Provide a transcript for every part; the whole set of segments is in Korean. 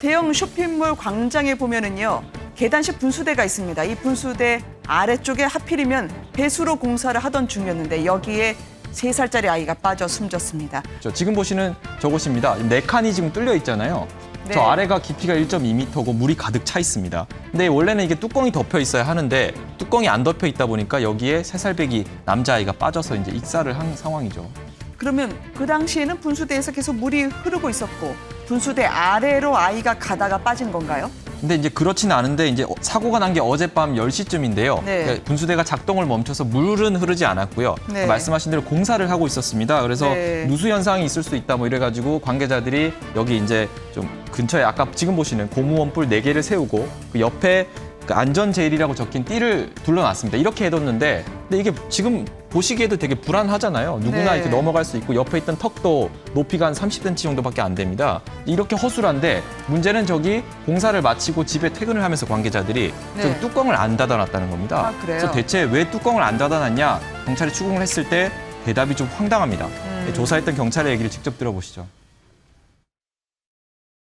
대형 쇼핑몰 광장에 보면은요, 계단식 분수대가 있습니다. 이 분수대 아래쪽에 하필이면 배수로 공사를 하던 중이었는데 여기에 3살짜리 아이가 빠져 숨졌습니다. 지금 보시는 저곳입니다. 4칸이 지금 뚫려 있잖아요. 네. 저 아래가 깊이가 1.2m고 물이 가득 차 있습니다. 근데 원래는 이게 뚜껑이 덮여 있어야 하는데 뚜껑이 안 덮여 있다 보니까 여기에 3살배기 남자아이가 빠져서 이제 익사를 한 상황이죠. 그러면 그 당시에는 분수대에서 계속 물이 흐르고 있었고 분수대 아래로 아이가 가다가 빠진 건가요? 근데 이제 그렇지는 않은데 이제 사고가 난 게 어젯밤 10시쯤인데요. 네. 그러니까 분수대가 작동을 멈춰서 물은 흐르지 않았고요. 네. 말씀하신 대로 공사를 하고 있었습니다. 그래서 네. 누수 현상이 있을 수 있다 뭐 이래가지고 관계자들이 여기 이제 좀 근처에 아까 지금 보시는 고무원뿔 4개를 세우고 그 옆에 그 안전제일이라고 적힌 띠를 둘러놨습니다. 이렇게 해뒀는데 근데 이게 지금 보시기에도 되게 불안하잖아요. 누구나 네. 이렇게 넘어갈 수 있고 옆에 있던 턱도 높이가 한 30cm 정도밖에 안 됩니다. 이렇게 허술한데 문제는 저기 공사를 마치고 집에 퇴근을 하면서 관계자들이 네. 저기 뚜껑을 안 닫아놨다는 겁니다. 아, 그래요? 그래서 대체 왜 뚜껑을 안 닫아놨냐 경찰이 추궁을 했을 때 대답이 좀 황당합니다. 조사했던 경찰의 얘기를 직접 들어보시죠.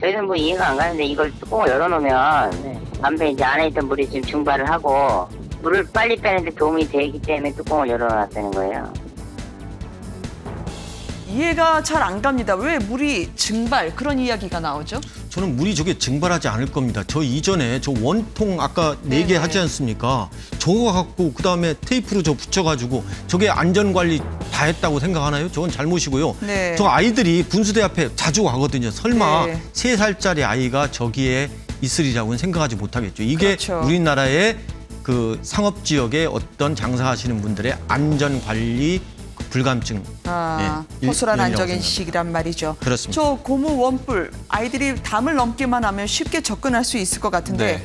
저희는 뭐 이해가 안 가는데 이걸 뚜껑을 열어놓으면 담배 이제 안에 있던 물이 지금 증발을 하고 물을 빨리 빼는데 도움이 되기 때문에 뚜껑을 열어놨다는 거예요. 이해가 잘 안 갑니다. 왜 물이 증발 그런 이야기가 나오죠? 저는 물이 저게 증발하지 않을 겁니다. 저 이전에 저 원통 아까 4개 네네. 하지 않습니까? 저거 갖고 그다음에 테이프로 저 붙여가지고 저게 안전관리 다 했다고 생각하나요? 저건 잘못이고요. 네. 저 아이들이 분수대 앞에 자주 가거든요. 설마 네. 3살짜리 아이가 저기에 있으리라고는 생각하지 못하겠죠. 이게 그렇죠. 우리나라의 그 상업지역의 어떤 장사하시는 분들의 안전관리 불감증. 허술한 일이라고 안적인 생각합니다. 시기란 말이죠. 그렇습니다. 저 고무 원뿔 아이들이 담을 넘기만 하면 쉽게 접근할 수 있을 것 같은데 네.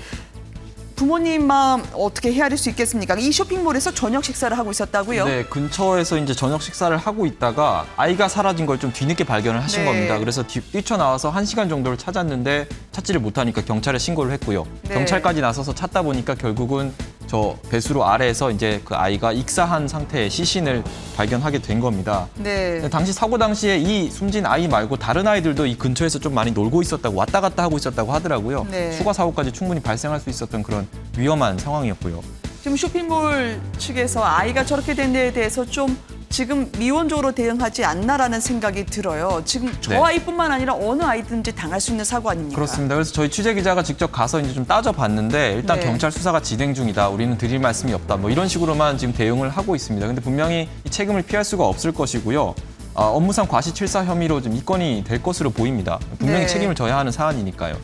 부모님 마음 어떻게 헤아릴 수 있겠습니까? 이 쇼핑몰에서 저녁 식사를 하고 있었다고요? 네, 근처에서 이제 저녁 식사를 하고 있다가 아이가 사라진 걸 좀 뒤늦게 발견을 하신 네. 겁니다. 그래서 뛰쳐나와서 1시간 정도를 찾았는데 찾지를 못하니까 경찰에 신고를 했고요. 네. 경찰까지 나서서 찾다 보니까 결국은 저 배수로 아래에서 이제 그 아이가 익사한 상태의 시신을 발견하게 된 겁니다. 네. 근데 당시 사고 당시에 이 숨진 아이 말고 다른 아이들도 이 근처에서 좀 많이 놀고 있었다고 왔다 갔다 하고 있었다고 하더라고요. 네. 추가 사고까지 충분히 발생할 수 있었던 그런 위험한 상황이었고요. 지금 쇼핑몰 측에서 아이가 저렇게 된 데에 대해서 좀 지금 미온적으로 대응하지 않나라는 생각이 들어요. 지금 저 네. 아이뿐만 아니라 어느 아이든지 당할 수 있는 사고 아닙니까? 그렇습니다. 그래서 저희 취재 기자가 직접 가서 이제 좀 따져봤는데 일단 네. 경찰 수사가 진행 중이다. 우리는 드릴 말씀이 없다. 뭐 이런 식으로만 지금 대응을 하고 있습니다. 근데 분명히 이 책임을 피할 수가 없을 것이고요. 업무상 과시칠사 혐의로 좀 입건이 될 것으로 보입니다. 분명히 네. 책임을 져야 하는 사안이니까요.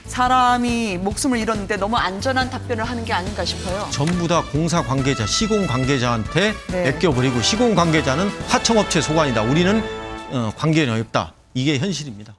사람이 목숨을 잃었는데 너무 안전한 답변을 하는 게 아닌가 싶어요. 전부 다 공사 관계자, 시공 관계자한테 네. 맡겨버리고 시공 관계자는 하청업체 소관이다. 우리는 관계는 없다. 이게 현실입니다.